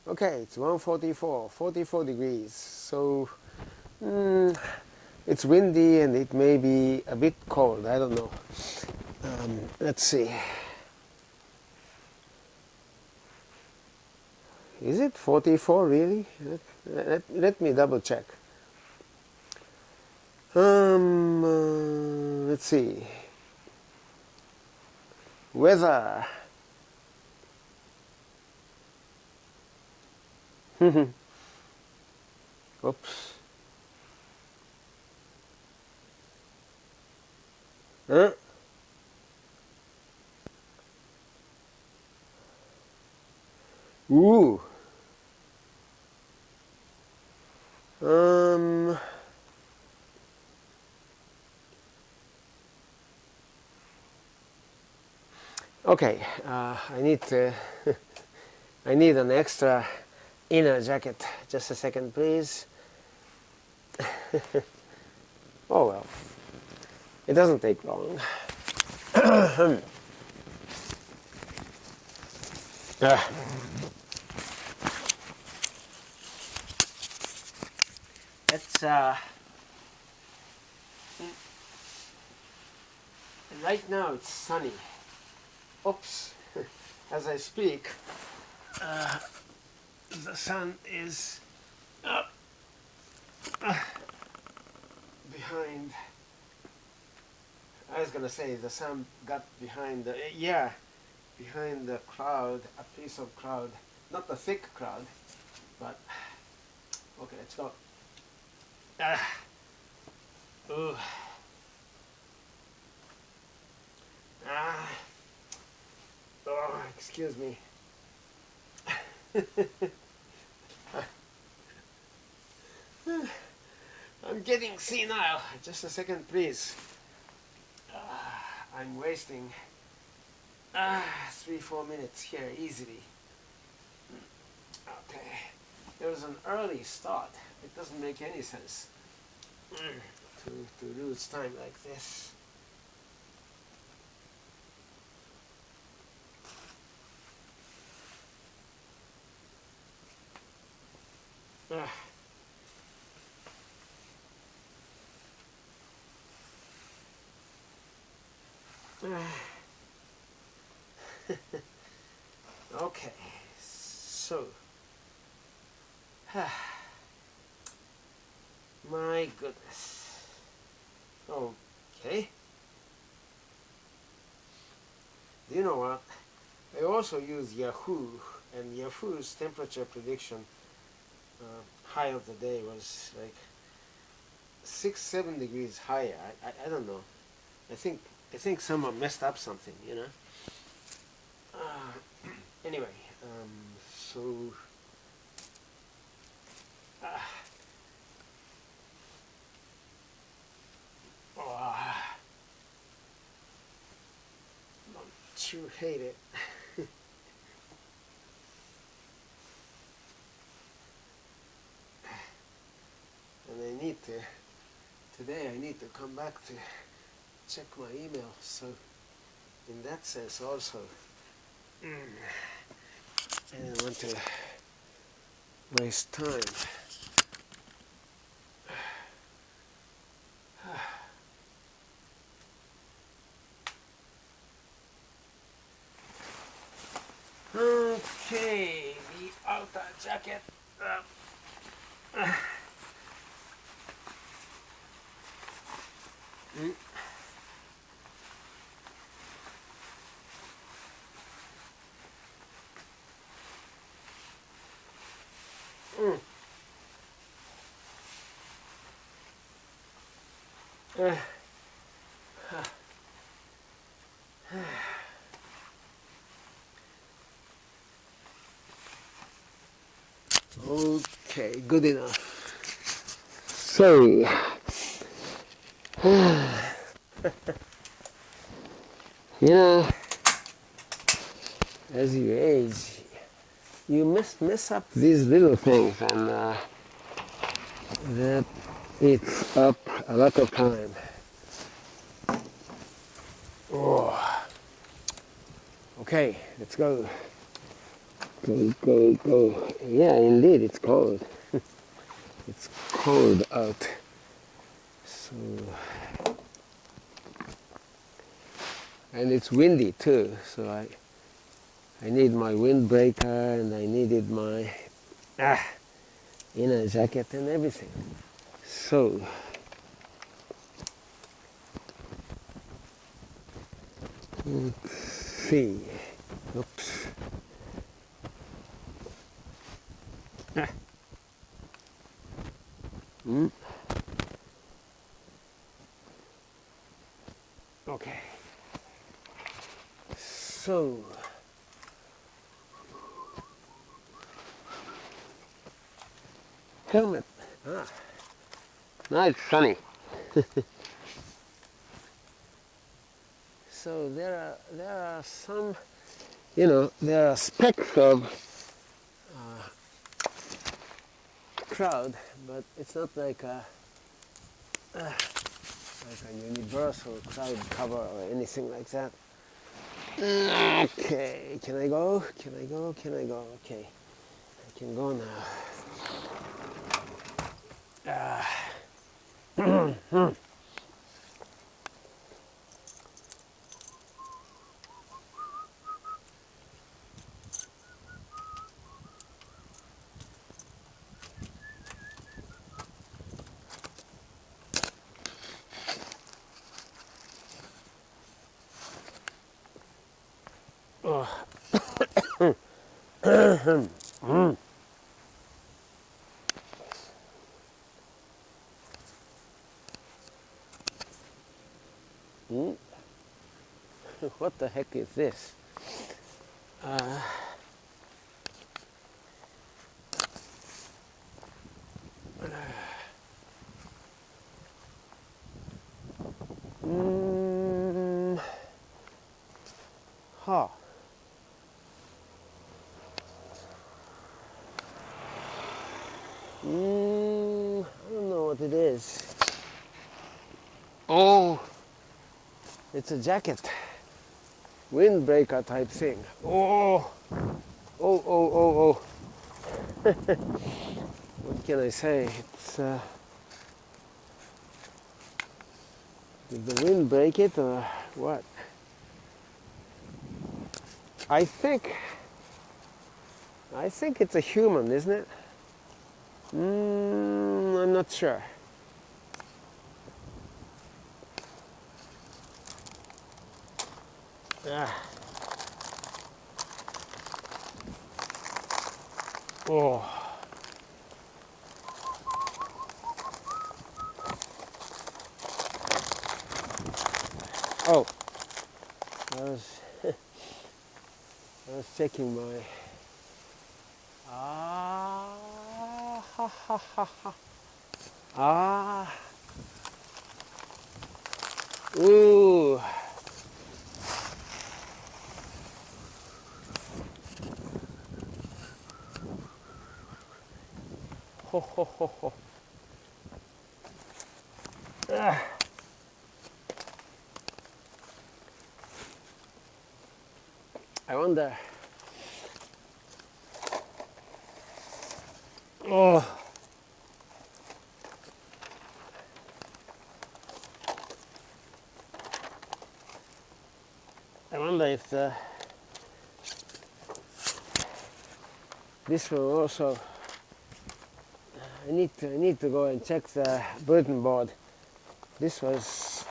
Okay, it's 144, 44 degrees. So it's windy and it may be a bit cold. I don't know. Let's see. Is it 44 really? Let me double check. Let's see. Weather. Oops. Huh? Ooh. Um. Okay. I need to. I need an extra inner jacket. Just a second, please. Oh well. It doesn't take long. Ah. It's right now it's sunny. Oops. As I speak, the sun is behind. I was gonna say the sun got behind the behind the cloud, a piece of cloud, not a thick cloud, but okay, let's go. Ooh. Ah. Oh, excuse me. I'm getting senile. Just a second, please. I'm wasting 3-4 minutes here easily. Okay. There was an early start. It doesn't make any sense to lose time like this. Ah. Okay, so my goodness. Okay. Do you know what? I also use Yahoo, and Yahoo's temperature prediction high of the day was like 6-7 degrees higher. I don't know. I think someone messed up something, you know. Anyway, so uh, oh, don't you hate it? And today I need to come back to check my email. So in that sense also, I don't want to waste time. Okay, the outer jacket. Mm. Mm. Uh. Okay, good enough. So, you know, as you age, you mess up these little things, and that eats up a lot of time. Oh, okay, let's go. Go, go, go. Yeah, indeed, it's cold. It's cold out. So, and it's windy too, so I need my windbreaker and I needed my inner jacket and everything. So, let's see. Oops. Okay. So, helmet. Now it's sunny. So there are some, there are specks of crowd, but it's not like a universal crowd cover or anything like that. Okay, can I go? Can I go? Can I go? Okay, I can go now. What the heck is this? Huh. I don't know what it is. Oh, it's a jacket. Windbreaker type thing. Oh, oh, oh, oh, oh. What can I say? It's, did the wind break it or what? I think it's a human, isn't it? I'm not sure. Oh. Oh. I was checking my. Ha ha ha ha. Ooh. Ho ho ho ho. I wonder. Oh. I wonder if this will also. I need to go and check the bulletin board. This was.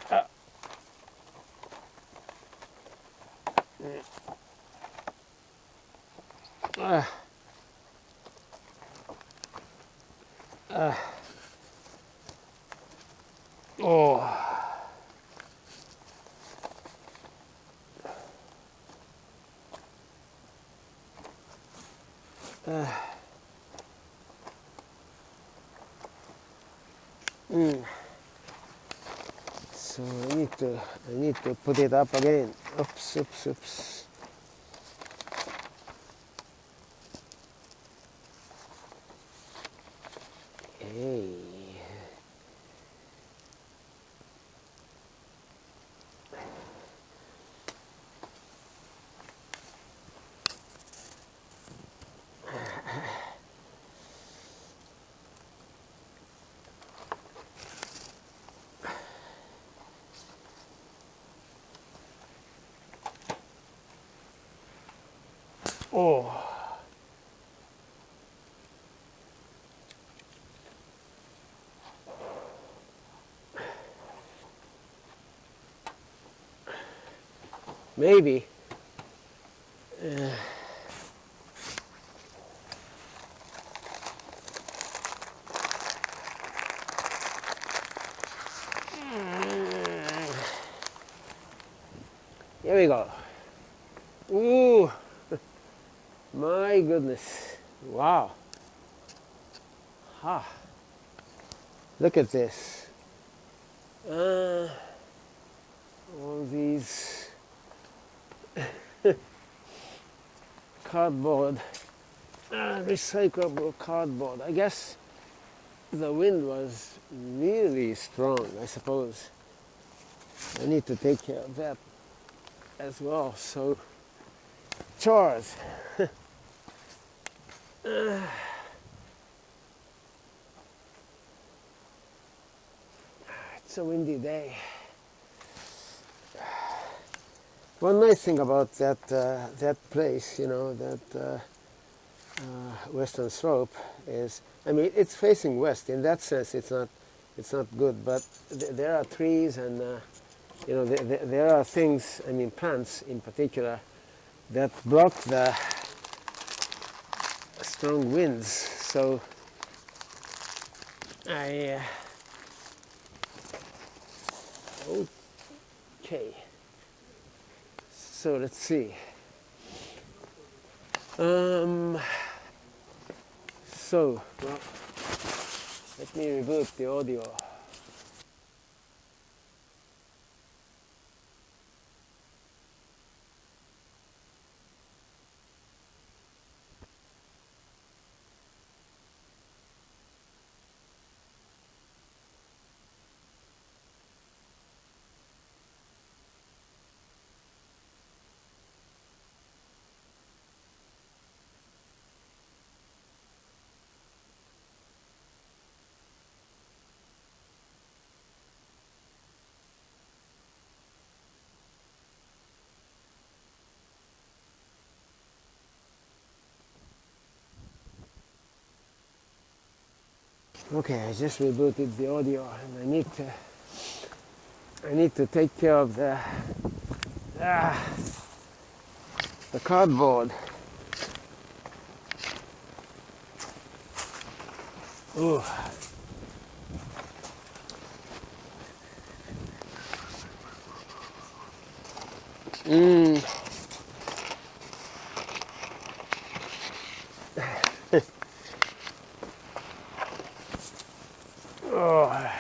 Oh. So I need to put it up again. Oops, oops, oops. Hey. Oh. Maybe. Here we go. Ooh, my goodness. Wow. Ha. Look at this. All these cardboard, recyclable cardboard. I guess the wind was really strong, I suppose. I need to take care of that as well. So, chores. It's a windy day. One nice thing about that place, that western slope is, I mean, it's facing west. In that sense, it's not good. But there are trees, and there are things. I mean, plants in particular that block the strong winds. So I okay. So let's see. So, well, let me reboot the audio. Okay, I just rebooted the audio, and I need to take care of the cardboard. Ooh. Oh.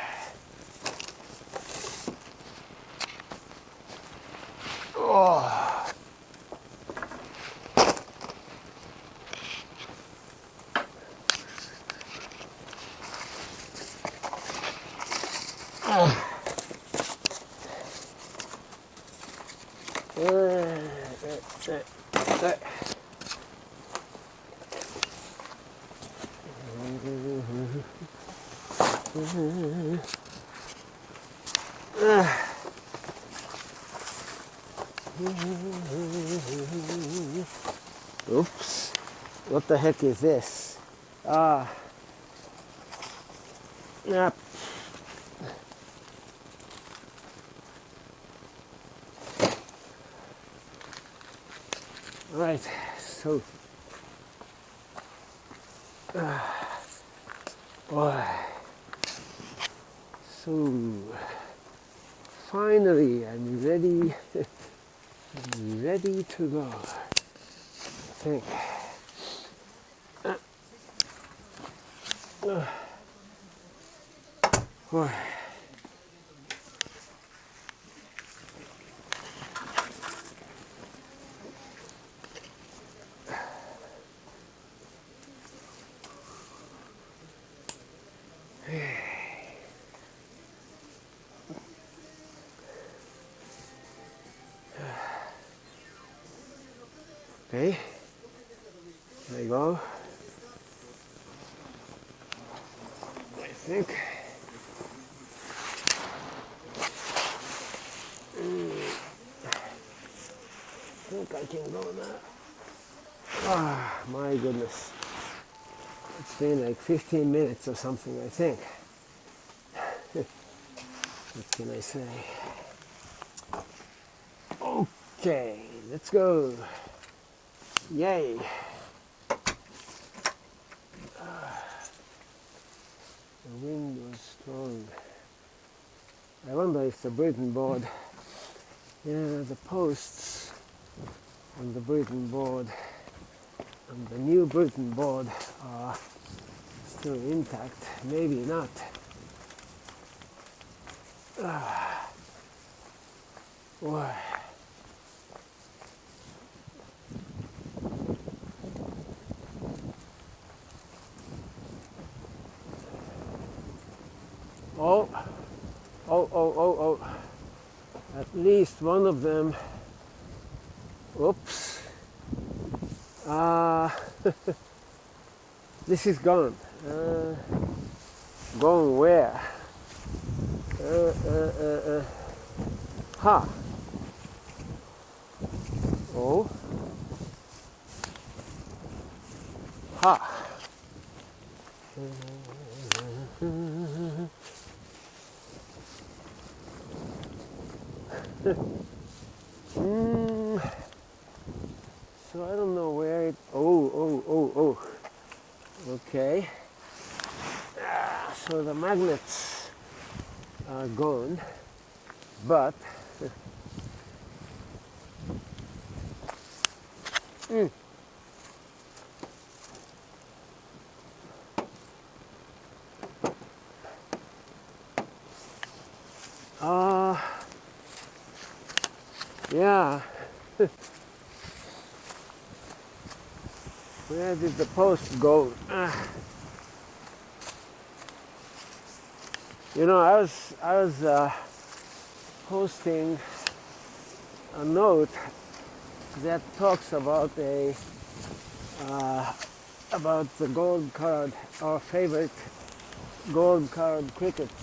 Oh. Oops. What the heck is this? Yep. All right. So, boy. So, finally, I'm ready, ready to go. I think. Boy. Okay, there you go. I think. I think I can go now. Ah, my goodness. It's been like 15 minutes or something, I think. What can I say? Okay, let's go. Yay. The wind was strong. I wonder if the Britain board, yeah, the posts on the Britain board and the new Britain board are still intact. Maybe not. Why? Oh, oh. At least one of them. Oops. This is gone. Gone where? Ha. Oh. Ha. So I don't know where it. Oh. Okay. So the magnets are gone, but yeah. Where did the post go? You know, I was posting a note that talks about about the gold card, our favorite gold card crickets.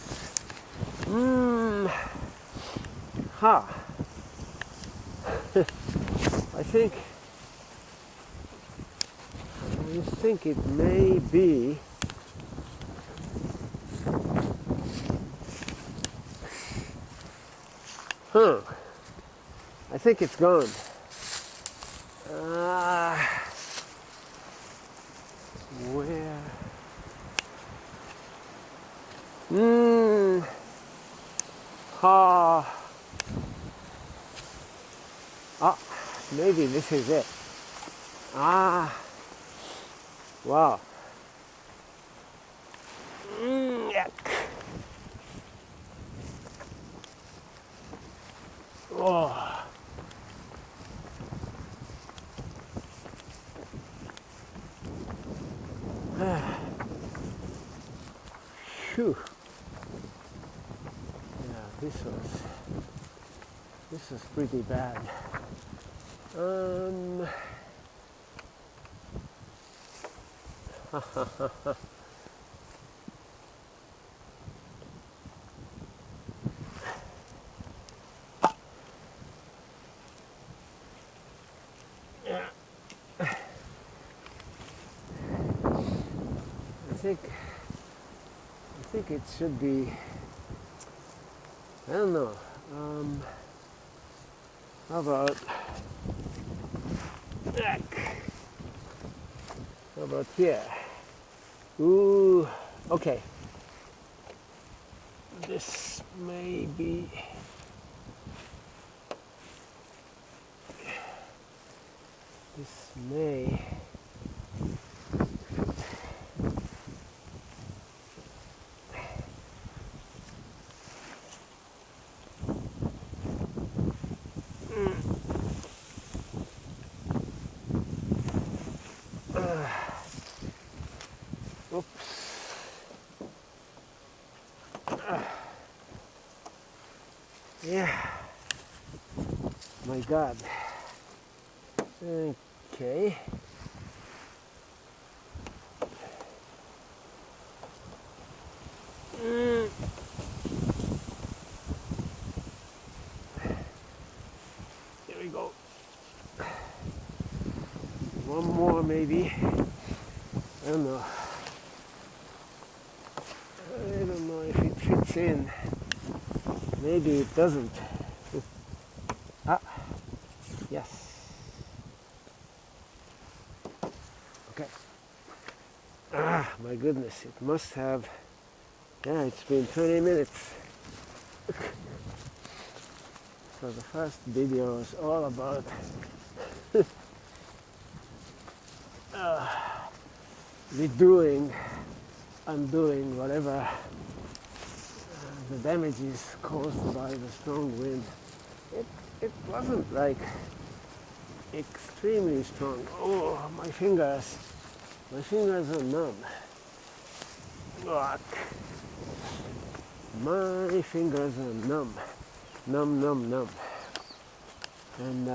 Ha. I think it may be I think it's gone. Where? Ha. Maybe this is it. Wow. Yuck. Oh. Phew. Yeah, this was pretty bad. Yeah. I think it should be. I don't know. How about? How about here? Ooh. Okay. This may be. This may. Yeah. My God. Okay. Here we go. One more. maybe. I don't know. I don't know if it fits in. Maybe it doesn't. Ah, yes. Okay. Ah, my goodness, it must have, yeah, it's been 20 minutes. So the first video was all about redoing, undoing whatever the damage is caused by the strong wind. It wasn't like extremely strong. Oh, my fingers are numb. Look, my fingers are numb, numb. And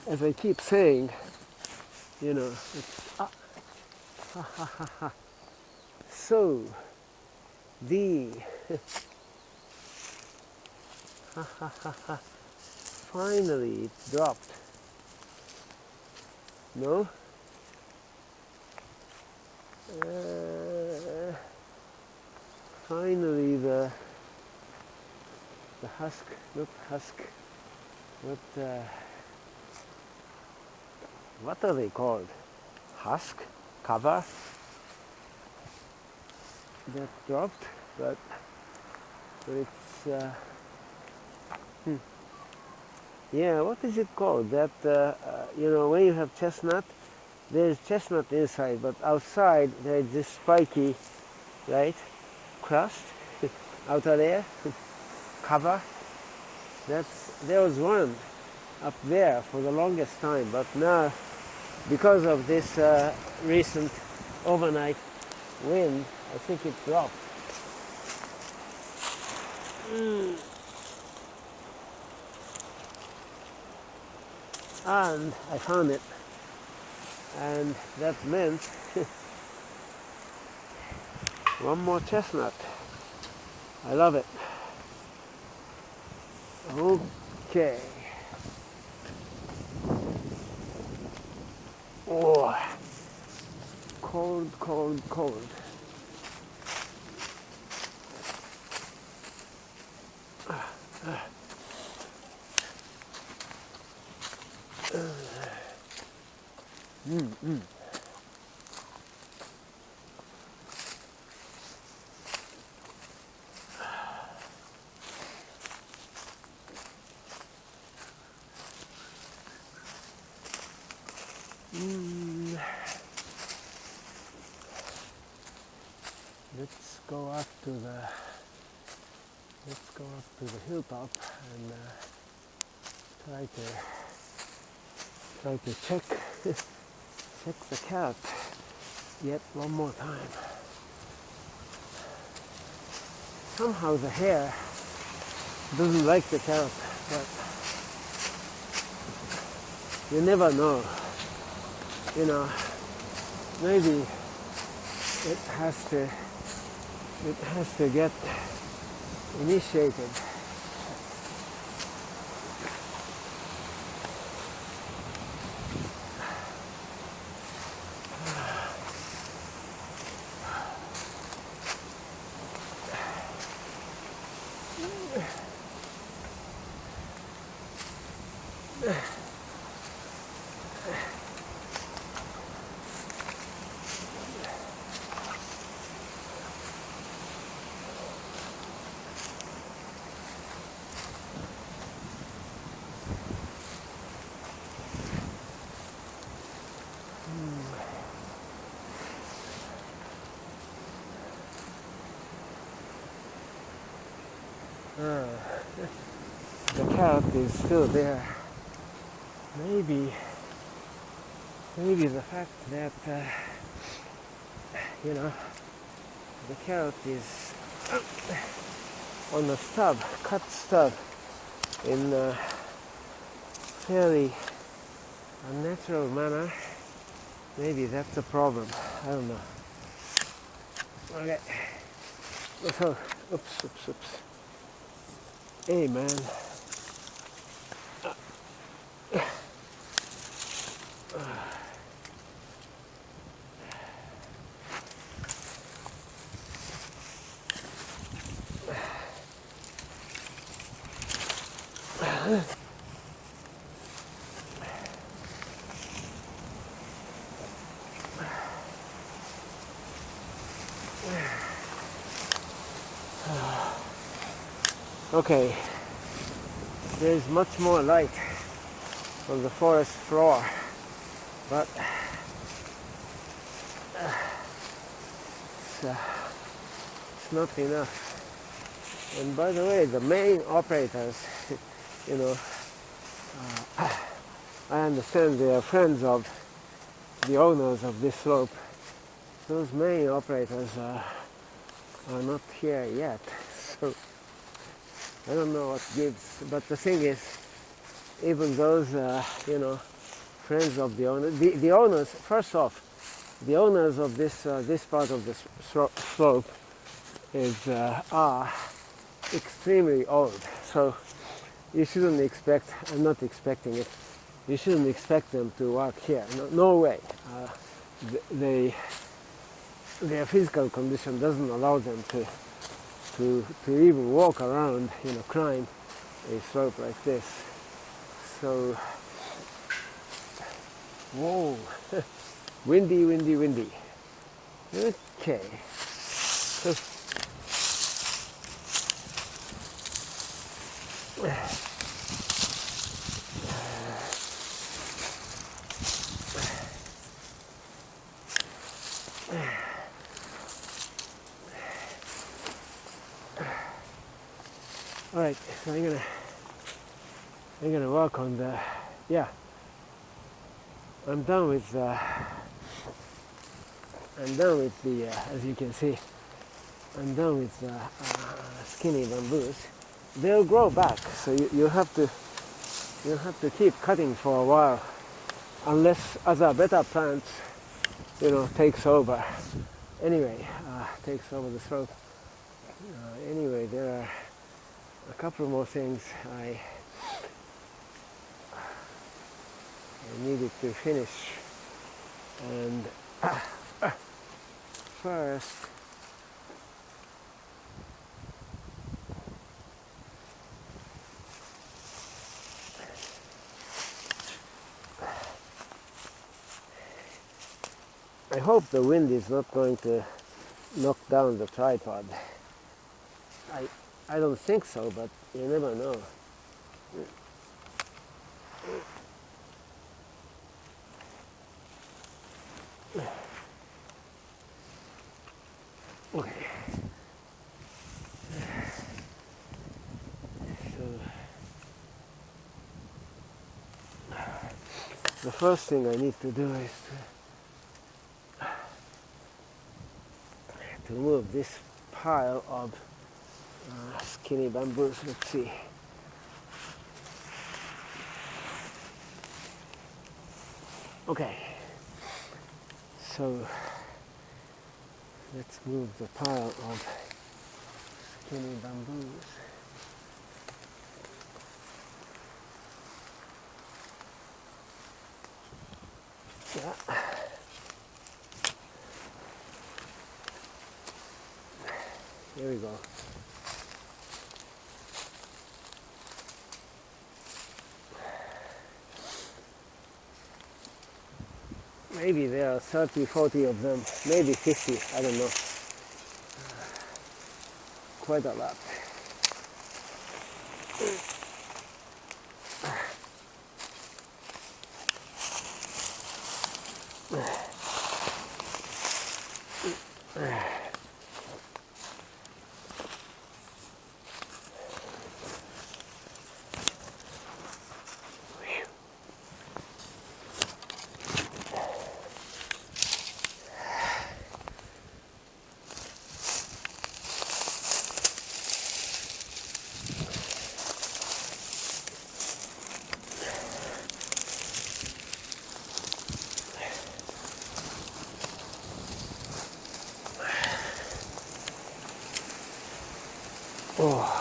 as I keep saying, you know, it's so the finally it dropped. No? Finally the husk, not husk, what are they called? Husk? Cover? That dropped, but it's yeah, what is it called? That you know, when you have chestnut, there's chestnut inside, but outside there's this spiky, right, crust, outer layer, cover. There was one up there for the longest time, but now because of this recent overnight wind, I think it dropped. And I found it, and that meant one more chestnut. I love it. Okay. Oh, cold. Let's go up to the hilltop and try to check the carrot yet one more time. Somehow the hare doesn't like the carrot, but you never know. You know, maybe it has to get initiated. The carrot is still there. Maybe the fact that you know, the carrot is on the stub, cut stub, in a fairly unnatural manner. Maybe that's the problem. I don't know. Okay. So, oops. Hey, man. Okay, there's much more light on the forest floor, but it's not enough. And by the way, the main operators, you know, I understand they are friends of the owners of this slope. Those main operators are not here yet, so I don't know what gives. But the thing is, even those, you know, friends of the owners, the owners, first off, the owners of this this part of the slope are extremely old. So you shouldn't expect, I'm not expecting it, you shouldn't expect them to work here. No way. Their physical condition doesn't allow them to even walk around, you know, climb a slope like this. So, whoa, windy, windy, windy. Okay. So, all right, so I'm gonna work on the, yeah, I'm done with the, as you can see, I'm done with the skinny bamboos. They'll grow back, so you have to keep cutting for a while, unless other better plants, you know, takes over. Anyway, takes over the slope. Anyway, there are a couple more things I needed to finish, and first I hope the wind is not going to knock down the tripod. I don't think so, but you never know. Okay. So the first thing I need to do is to move this pile of skinny bamboos. Let's see. Okay. So let's move the pile of skinny bamboos. Yeah. Here we go. Maybe there are 30, 40 of them, maybe 50, I don't know. Quite a lot. Oh.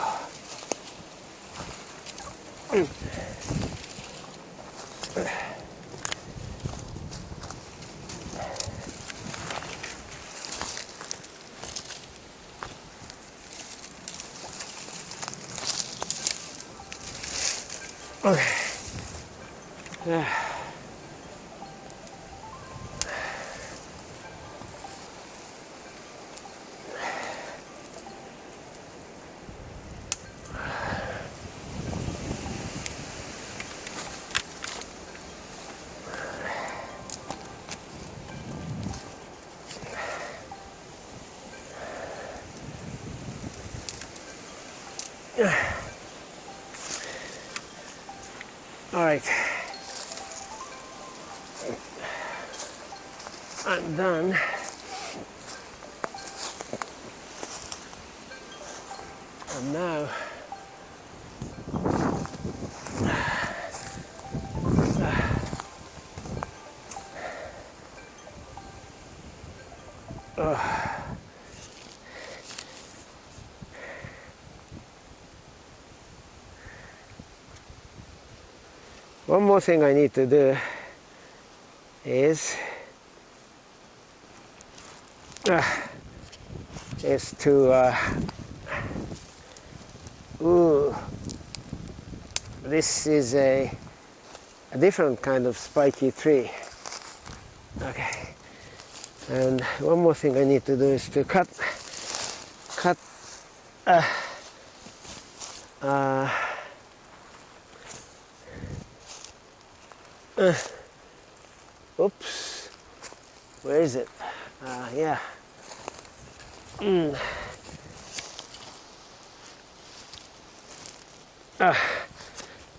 Okay. All right, I'm done. And now one more thing I need to do is to this is a different kind of spiky tree. Okay, and one more thing I need to do is to cut oops, where is it? Yeah.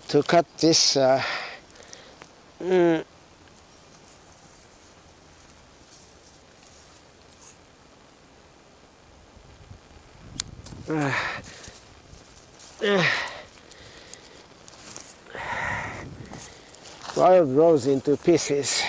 To cut this wild rose into pieces.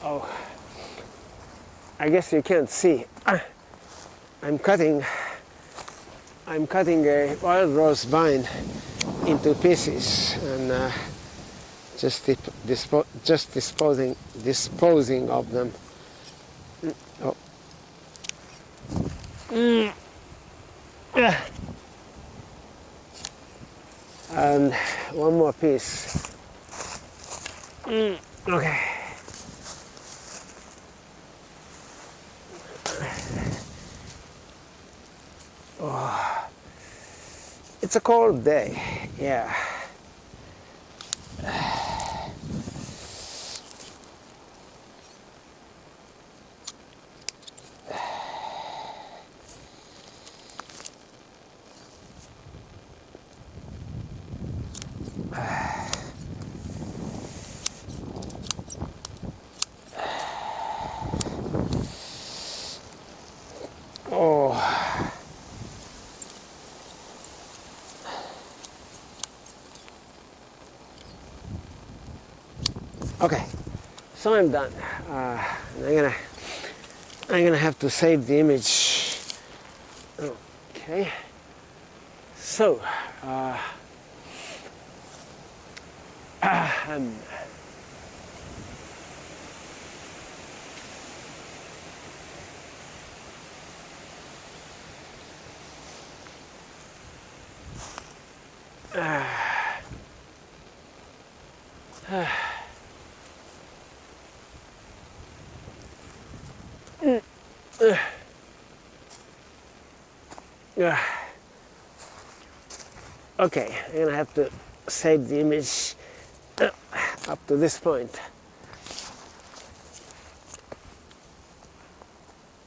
Oh, I guess you can't see. I'm cutting a wild rose vine into pieces and just disposing of them. Oh. And one more piece. Okay. Oh. It's a cold day, yeah. Oh. Okay, so I'm done. I'm gonna have to save the image. Okay. So, okay, I'm gonna have to save the image up to this point.